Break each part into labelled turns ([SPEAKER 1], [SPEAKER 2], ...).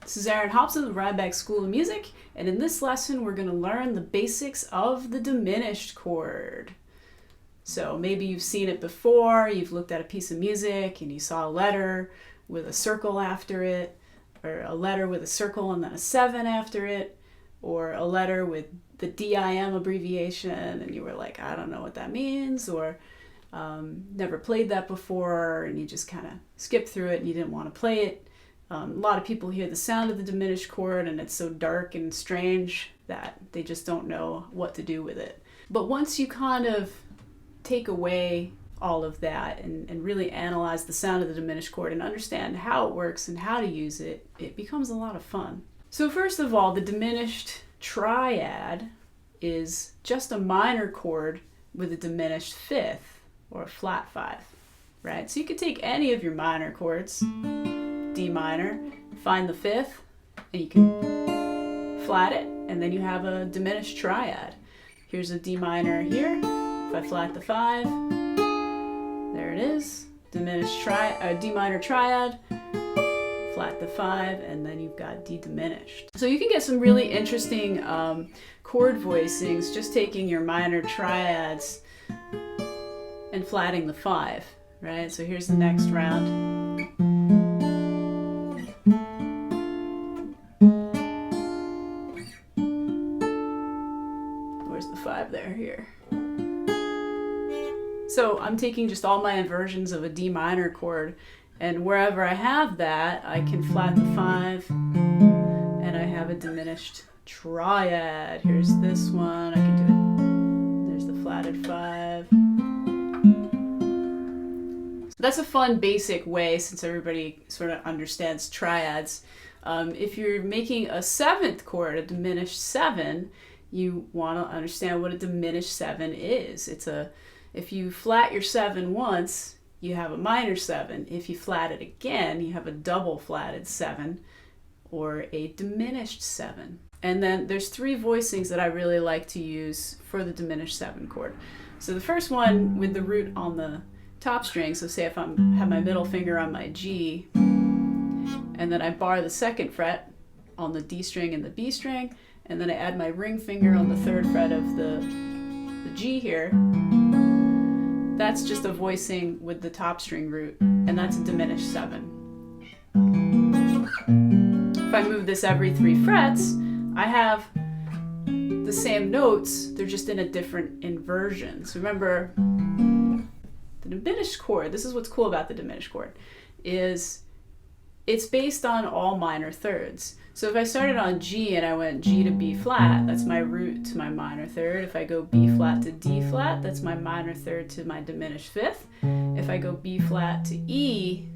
[SPEAKER 1] This is Aaron Hobson of the Rhinebeck School of Music, and in this lesson we're going to learn the basics of the diminished chord. So maybe you've seen it before, you've looked at a piece of music and you saw a letter with a circle after it, or a letter with a circle and then a 7 after it, or a letter with the DIM abbreviation and you were like, I don't know what that means, or never played that before and you just kind of skipped through it and you didn't want to play it. A lot of people hear the sound of the diminished chord and it's so dark and strange that they just don't know what to do with it. But once you kind of take away all of that and really analyze the sound of the diminished chord and understand how it works and how to use it, it becomes a lot of fun. So first of all, the diminished triad is just a minor chord with a diminished fifth or a flat 5, right? So you could take any of your minor chords, D minor, find the fifth, and you can flat it, and then you have a diminished triad. Here's a D minor here. If I flat the 5, there it is, diminished D minor triad, flat the 5, and then you've got D diminished. So you can get some really interesting chord voicings just taking your minor triads and flatting the 5, right? So here's the next round. Where's the 5 there? Here. So I'm taking just all my inversions of a D minor chord, and wherever I have that, I can flat the 5, and I have a diminished triad. Here's this one. I can do it. There's the flatted 5. So that's a fun basic way, since everybody sort of understands triads. If you're making a 7th chord, a diminished 7, you want to understand what a diminished 7 is. If you flat your 7 once, you have a minor 7. If you flat it again, you have a double flatted 7 or a diminished 7. And then there's 3 voicings that I really like to use for the diminished 7 chord. So the first one with the root on the top string, so say if I have my middle finger on my G, and then I bar the 2nd fret on the D string and the B string, and then I add my ring finger on the 3rd fret of the G here, that's just a voicing with the top string root, and that's a diminished 7. If I move this every 3 frets, I have the same notes, they're just in a different inversion. So remember, the diminished chord, this is what's cool about the diminished chord, is it's based on all minor thirds. So if I started on G and I went G to B flat, that's my root to my minor third. If I go B flat to D flat, that's my minor third to my diminished 5th. If I go B flat to E,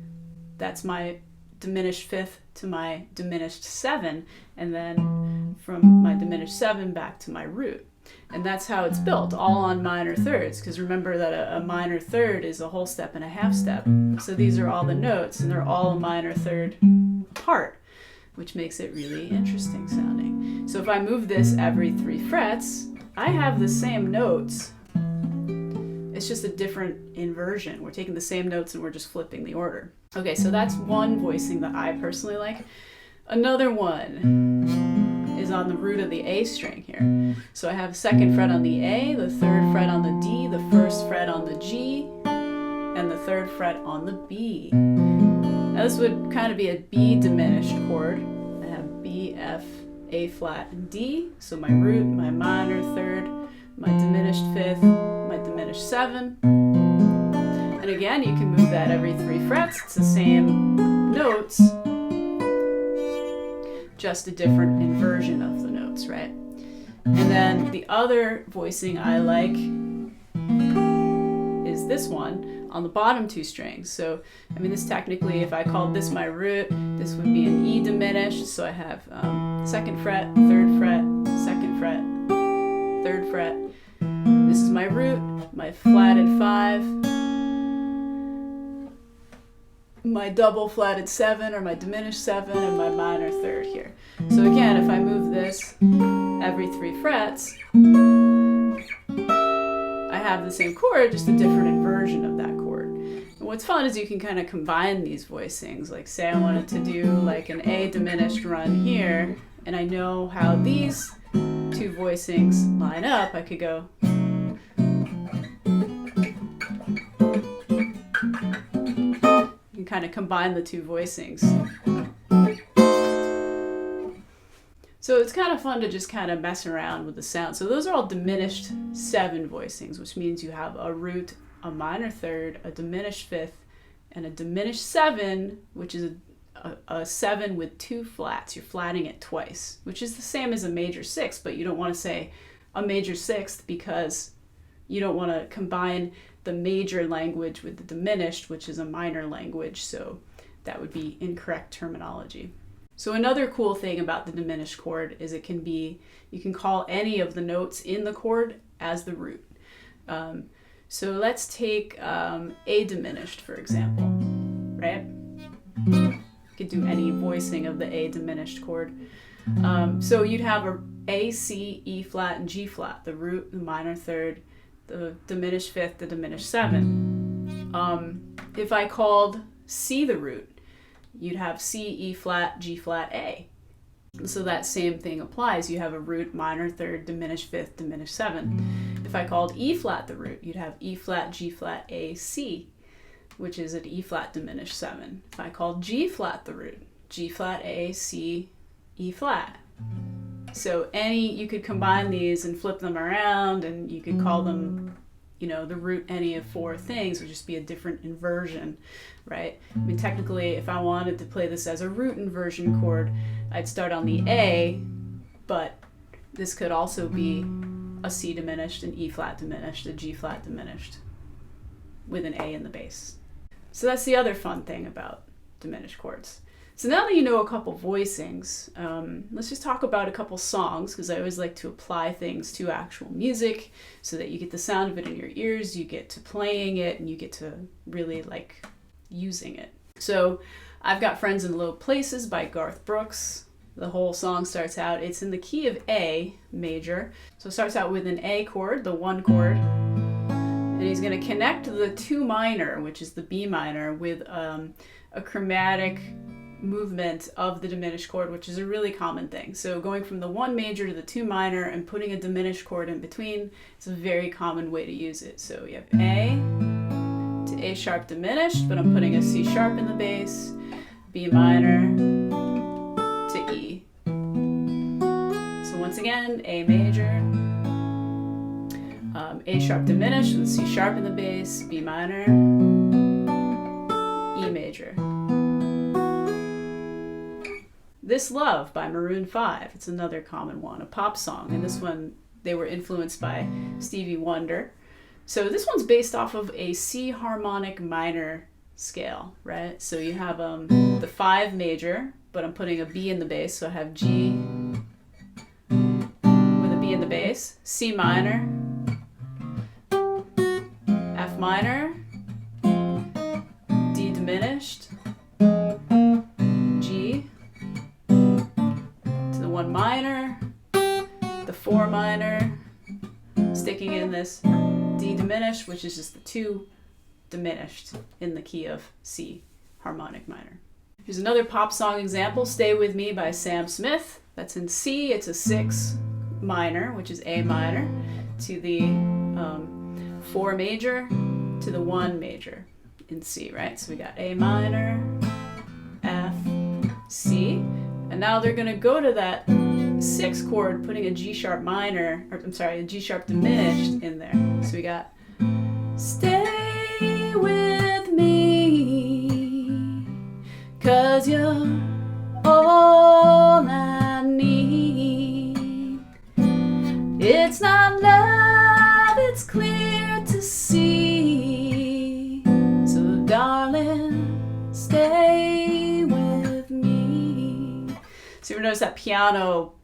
[SPEAKER 1] that's my diminished 5th to my diminished 7, and then from my diminished 7 back to my root. And that's how it's built, all on minor thirds, because remember that a minor third is a whole step and a half step. So these are all the notes, and they're all a minor third part, which makes it really interesting sounding. So if I move this every 3 frets, I have the same notes. It's just a different inversion. We're taking the same notes and we're just flipping the order. Okay, so that's one voicing that I personally like. Another one is on the root of the A string here. So I have 2nd fret on the A, the 3rd fret on the D, the 1st fret on the G, and the 3rd fret on the B. Now this would kind of be a B diminished chord. I have B, F, A flat, and D. So my root, my minor 3rd, my diminished 5th, my diminished 7. And again, you can move that every 3 frets. It's the same notes, just a different inversion of the notes, right? And then the other voicing I like is this one on the bottom 2 strings. So, I mean, this technically, if I called this my root, this would be an E diminished. So I have 2nd fret, 3rd fret, 2nd fret, 3rd fret. This is my root, my flatted 5, my double flatted 7 or my diminished 7, and my minor 3rd here. So again, if I move this every 3 frets, I have the same chord, just a different inversion of that chord. And what's fun is you can kind of combine these voicings. Like say I wanted to do like an A diminished run here, and I know how these two voicings line up. I could go. You can kind of combine the two voicings. So it's kind of fun to just kind of mess around with the sound. So those are all diminished 7 voicings, which means you have a root, a minor third, a diminished fifth, and a diminished 7, which is a 7 with 2 flats. You're flatting it twice, which is the same as a major 6, but you don't want to say a major 6th because you don't want to combine the major language with the diminished, which is a minor language, so that would be incorrect terminology. So another cool thing about the diminished chord is you can call any of the notes in the chord as the root. So let's take A diminished, for example, right? You could do any voicing of the A diminished chord. So you'd have A, C, E flat, and G flat, the root, the minor third, the diminished fifth, the diminished 7. If I called C the root, you'd have C, E flat, G flat, A. So that same thing applies. You have a root, minor third, diminished fifth, diminished 7. If I called E flat the root, you'd have E flat, G flat, A, C, which is an E flat diminished 7. If I called G flat the root, G flat, A, C, E flat. So you could combine these and flip them around, and you could call them, the root any of 4 things would just be a different inversion, right? I mean, technically, if I wanted to play this as a root inversion chord, I'd start on the A, but this could also be a C diminished, an E flat diminished, a G flat diminished, with an A in the bass. So that's the other fun thing about diminished chords. So now that you know a couple voicings, let's just talk about a couple songs, because I always like to apply things to actual music so that you get the sound of it in your ears, you get to playing it, and you get to really like using it. So I've got Friends in Low Places by Garth Brooks. The whole song starts out, it's in the key of A major. So it starts out with an A chord, the 1 chord, and he's going to connect the 2 minor, which is the B minor, with a chromatic movement of the diminished chord, which is a really common thing. So going from the 1 major to the 2 minor and putting a diminished chord in between, it's a very common way to use it. So you have A to A sharp diminished, but I'm putting a C sharp in the bass, B minor to E. So once again, A major, A sharp diminished with C sharp in the bass, B minor, E major. This Love by Maroon 5, it's another common one, a pop song, and this one they were influenced by Stevie Wonder. So this one's based off of a C harmonic minor scale, right? So you have the 5 major, but I'm putting a B in the bass, so I have G with a B in the bass, C minor, F minor, D diminished, G, to the 1 minor, the 4 minor, sticking in this D diminished, which is just the 2 diminished in the key of C harmonic minor. Here's another pop song example, Stay With Me by Sam Smith. That's in C, it's a 6 minor, which is A minor, to the 4 major, to the 1 major in C, right? So we got A minor, F, C, and now they're gonna go to that 6 chord, putting a G sharp minor, or I'm sorry, a G sharp diminished in there. So we got stay with me, 'cause you're all I need. It's not love, it's clear to see. So darling, stay with me. So you notice that piano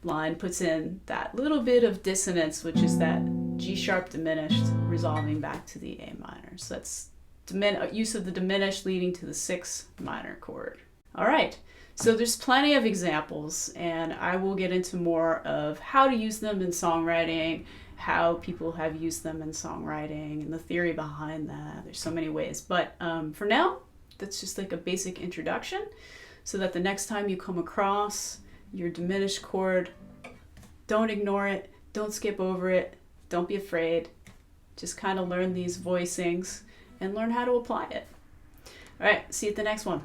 [SPEAKER 1] line puts in that little bit of dissonance, which is that G sharp diminished resolving back to the A minor. So that's use of the diminished leading to the 6 minor chord. All right, so there's plenty of examples, and I will get into more of how to use them in songwriting, how people have used them in songwriting and the theory behind that. There's so many ways. But for now, that's just like a basic introduction so that the next time you come across your diminished chord, don't ignore it, don't skip over it, don't be afraid. Just kind of learn these voicings and learn how to apply it. All right, see you at the next one.